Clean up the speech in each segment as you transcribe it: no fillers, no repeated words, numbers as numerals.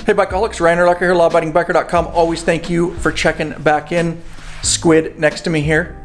Hey Bikeaholics, Ryan Erlacher here, lawabidingbiker.com. Always thank you for checking back in. Squid next to me here.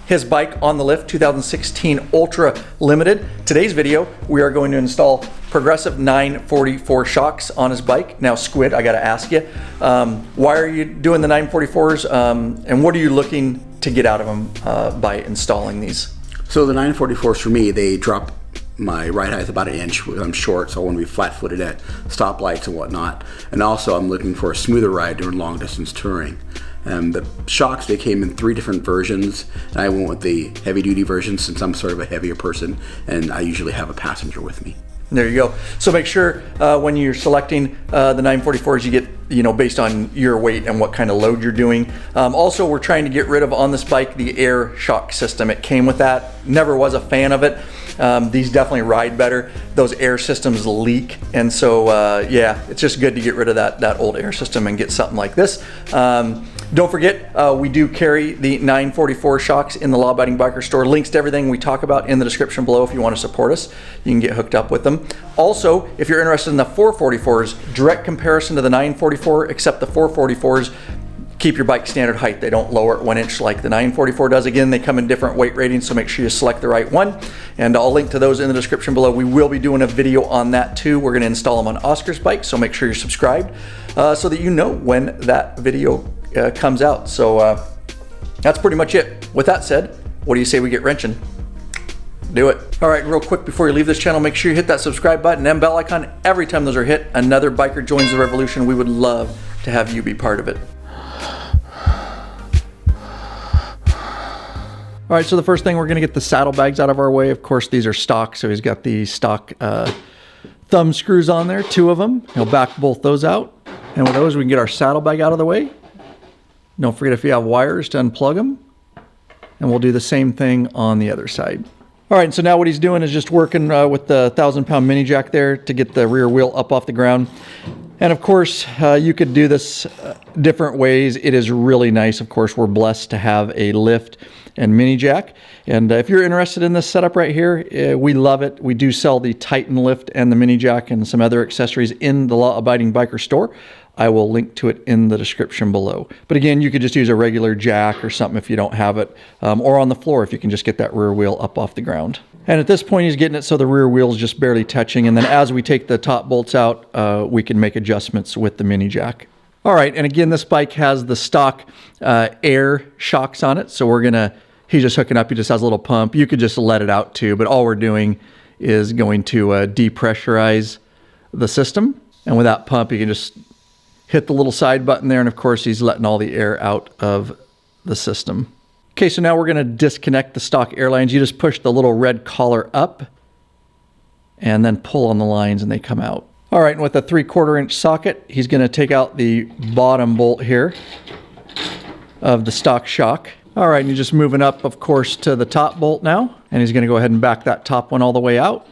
His bike on the lift, 2016 Ultra Limited. Today's video, we are going to install progressive 944 shocks on his bike. Now Squid, I gotta ask you, why are you doing the 944s and what are you looking to get out of them by installing these? So the 944s for me, they drop my ride height about 1 inch. I'm short, so I want to be flat-footed at stoplights and whatnot. And also I'm looking for a smoother ride during long distance touring. The shocks, they came in 3 different versions, and I went with the heavy duty version since I'm sort of a heavier person and I usually have a passenger with me. There you go. So make sure when you're selecting the 944s, you get, based on your weight and what kind of load you're doing. Also, we're trying to get rid of on this bike the air shock system. It came with that. Never was a fan of it. These definitely ride better. Those air systems leak, and so yeah, it's just good to get rid of that old air system and get something like this. Don't forget, we do carry the 944 shocks in the Law Abiding Biker store. Links to everything we talk about in the description below if you want to support us. You can get hooked up with them. Also, if you're interested in the 444s, direct comparison to the 944, except the 444s keep your bike standard height. They don't lower it 1 inch like the 944 does. Again, they come in different weight ratings, so make sure you select the right one. And I'll link to those in the description below. We will be doing a video on that too. We're going to install them on Oscar's bike, so make sure you're subscribed so that you know when that video comes out. So that's pretty much it. With that said, what do you say we get wrenching? Do it. All right, real quick before you leave this channel, make sure you hit that subscribe button and bell icon. Every time those are hit, another biker joins the revolution. We would love to have you be part of it. All right, so the first thing, we're gonna get the saddlebags out of our way. Of course, these are stock, so he's got the stock thumb screws on there, 2 of them. He'll back both those out. And with those, we can get our saddlebag out of the way. Don't forget if you have wires to unplug them. And we'll do the same thing on the other side. All right, so now what he's doing is just working with the 1,000-pound mini jack there to get the rear wheel up off the ground. And of course, you could do this different ways. It is really nice. Of course, we're blessed to have a lift and mini jack. And if you're interested in this setup right here, we love it. We do sell the Titan lift and the mini jack and some other accessories in the Law Abiding Biker store. I will link to it in the description below. But again, you could just use a regular jack or something if you don't have it, or on the floor if you can just get that rear wheel up off the ground. And at this point, he's getting it so the rear wheel is just barely touching. And then as we take the top bolts out, we can make adjustments with the mini jack. All right, and again, this bike has the stock air shocks on it. So he's just hooking up, he just has a little pump. You could just let it out too, but all we're doing is going to depressurize the system. And with that pump, you can just hit the little side button there, and of course he's letting all the air out of the system. Okay, so now we're gonna disconnect the stock air lines. You just push the little red collar up and then pull on the lines and they come out. All right, and with a 3/4 inch socket, he's gonna take out the bottom bolt here of the stock shock. All right, and he's just moving up, of course, to the top bolt now, and he's gonna go ahead and back that top one all the way out,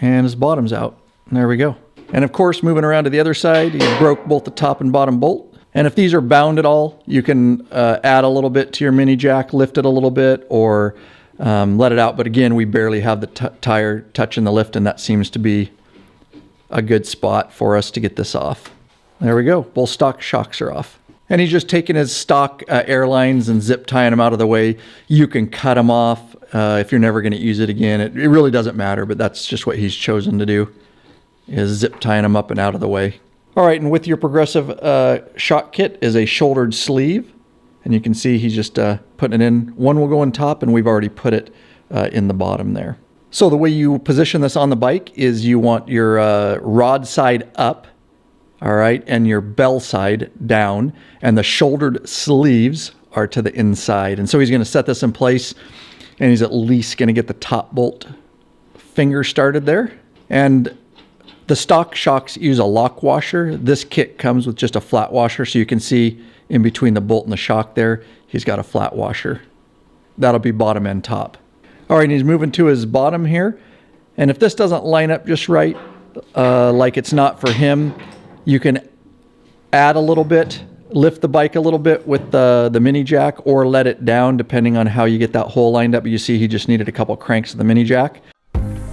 and his bottom's out. And there we go. And of course, moving around to the other side, he broke both the top and bottom bolt. And if these are bound at all, you can add a little bit to your mini jack, lift it a little bit, or let it out. But again, we barely have the tire touching the lift, and that seems to be a good spot for us to get this off. There we go, both stock shocks are off. And he's just taking his stock airlines and zip tying them out of the way. You can cut them off if you're never gonna use it again. It really doesn't matter, but that's just what he's chosen to do, is zip tying them up and out of the way. All right, and with your progressive shock kit is a shouldered sleeve. And you can see he's just putting it in. One will go on top, and we've already put it in the bottom there. So the way you position this on the bike is you want your rod side up, all right, and your bell side down, and the shouldered sleeves are to the inside. And so he's gonna set this in place, and he's at least gonna get the top bolt finger started there. And the stock shocks use a lock washer. This kit comes with just a flat washer, so you can see in between the bolt and the shock there, he's got a flat washer. That'll be bottom and top. All right, and he's moving to his bottom here. And if this doesn't line up just right, like it's not for him, you can add a little bit, lift the bike a little bit with the mini jack, or let it down depending on how you get that hole lined up. You see he just needed a couple cranks of the mini jack.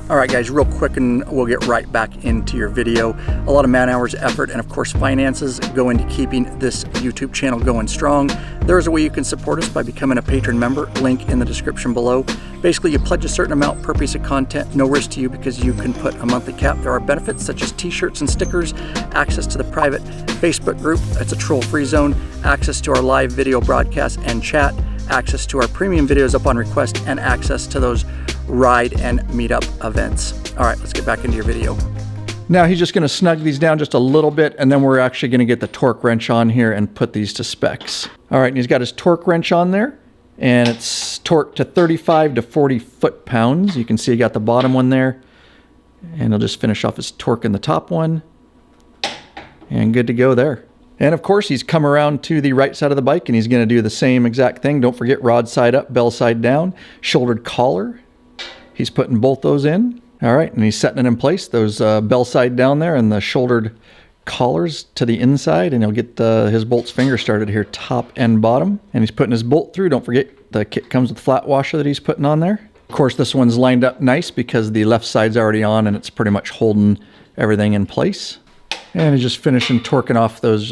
All right, guys, real quick, and we'll get right back into your video. A lot of man hours, effort, and of course finances go into keeping this YouTube channel going strong. There is a way you can support us by becoming a patron member, link in the description below. Basically, you pledge a certain amount per piece of content, no risk to you because you can put a monthly cap. There are benefits such as t-shirts and stickers, access to the private Facebook group, it's a troll-free zone, access to our live video broadcast and chat, access to our premium videos up on request, and access to those ride and meetup events. All right, let's get back into your video. Now he's just going to snug these down just a little bit, and then we're actually going to get the torque wrench on here and put these to specs. All right, and he's got his torque wrench on there, and it's torqued to 35 to 40 foot-pounds. You can see he got the bottom one there, and he'll just finish off his torque in the top one, and good to go there. And of course, he's come around to the right side of the bike, and he's going to do the same exact thing. Don't forget rod side up, bell side down, shouldered collar. He's putting both those in. All right, and he's setting it in place. Those bell side down there and the shouldered collars to the inside, and he'll get his bolts finger started here, top and bottom. And he's putting his bolt through. Don't forget the kit comes with flat washer that he's putting on there. Of course, this one's lined up nice because the left side's already on and it's pretty much holding everything in place. And he's just finishing torquing off those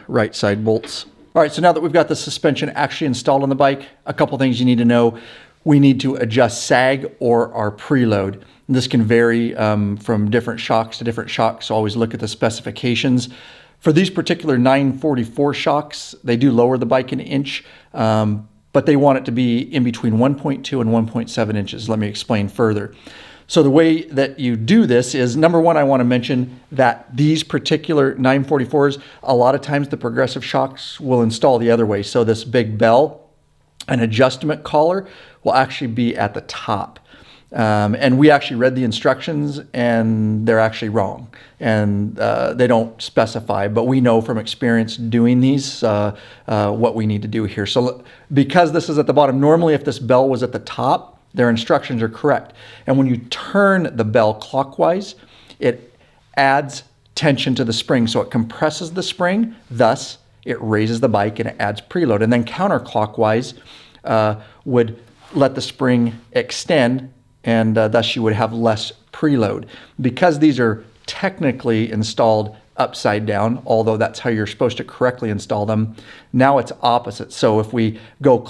right side bolts. All right, so now that we've got the suspension actually installed on the bike, a couple things you need to know. We need to adjust sag or our preload. This can vary from different shocks to different shocks, so always look at the specifications. For these particular 944 shocks, they do lower the bike an inch, but they want it to be in between 1.2 and 1.7 inches. Let me explain further. So the way that you do this is, number one, I want to mention that these particular 944s, a lot of times the progressive shocks will install the other way. So this big bell, an adjustment collar, will actually be at the top. And we actually read the instructions and they're actually wrong. And they don't specify, but we know from experience doing these what we need to do here. So because this is at the bottom, normally if this bell was at the top, their instructions are correct. And when you turn the bell clockwise, it adds tension to the spring. So it compresses the spring, thus it raises the bike and it adds preload. And then counterclockwise would let the spring extend, and thus you would have less preload. Because these are technically installed upside down, although that's how you're supposed to correctly install them, now it's opposite. So if we go,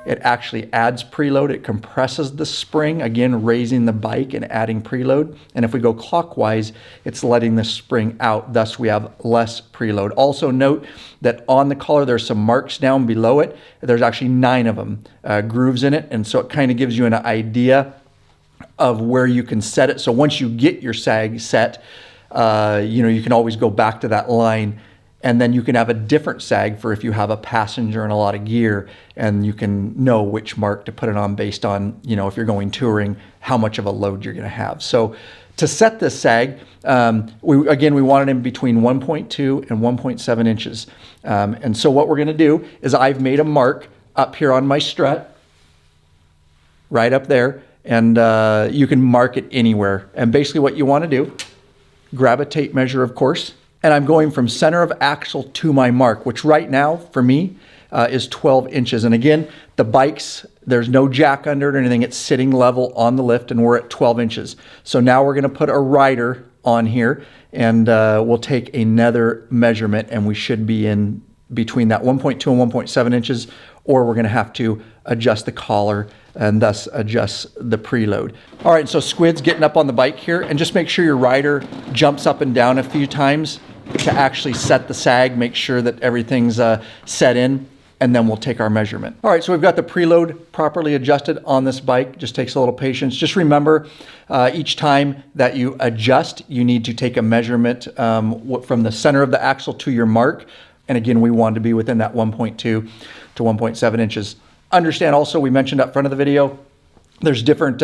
it actually adds preload. It compresses the spring, again, raising the bike and adding preload. And if we go clockwise, it's letting the spring out. Thus, we have less preload. Also note that on the collar, there's some marks down below it. There's actually 9 of them, grooves in it. And so it kind of gives you an idea of where you can set it. So once you get your sag set, you can always go back to that line. And then you can have a different sag for if you have a passenger and a lot of gear, and you can know which mark to put it on based on, if you're going touring, how much of a load you're going to have. So to set this sag, we want it in between 1.2 and 1.7 inches. And so what we're going to do is I've made a mark up here on my strut, right up there, and you can mark it anywhere. And basically what you want to do, grab a tape measure, of course, and I'm going from center of axle to my mark, which right now, for me, is 12 inches. And again, the bikes, there's no jack under it or anything. It's sitting level on the lift, and we're at 12 inches. So now we're going to put a rider on here, and we'll take another measurement, and we should be in between that 1.2 and 1.7 inches, or we're going to have to adjust the collar and thus adjust the preload. All right, so Squid's getting up on the bike here, and just make sure your rider jumps up and down a few times to actually set the sag, make sure that everything's set in, and then we'll take our measurement. All right, so we've got the preload properly adjusted on this bike. Just takes a little patience. Just remember, each time that you adjust, you need to take a measurement from the center of the axle to your mark. And again, we want to be within that 1.2 to 1.7 inches. Understand also, we mentioned up front of the video, there's different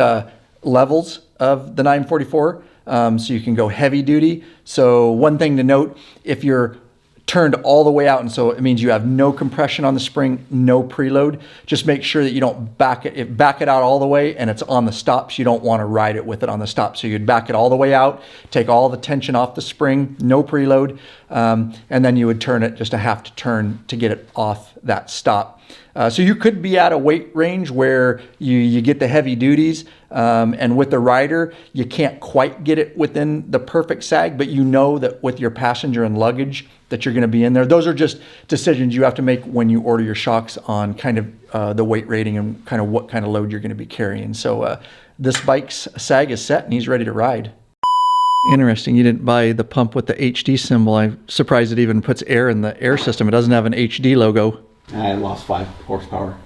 levels of the 944. So you can go heavy duty. So one thing to note, if you're turned all the way out, and so it means you have no compression on the spring, no preload, just make sure that you don't back it out all the way and it's on the stops. You don't want to ride it with it on the stop. So you'd back it all the way out, take all the tension off the spring, no preload, and then you would turn it just a half to turn to get it off that stop. So you could be at a weight range where you get the heavy duties, and with the rider, you can't quite get it within the perfect sag, but you know that with your passenger and luggage that you're going to be in there. Those are just decisions you have to make when you order your shocks on kind of the weight rating and kind of what kind of load you're going to be carrying. So this bike's sag is set and he's ready to ride. Interesting. You didn't buy the pump with the HD symbol. I'm surprised it even puts air in the air system. It doesn't have an HD logo. I lost 5 horsepower.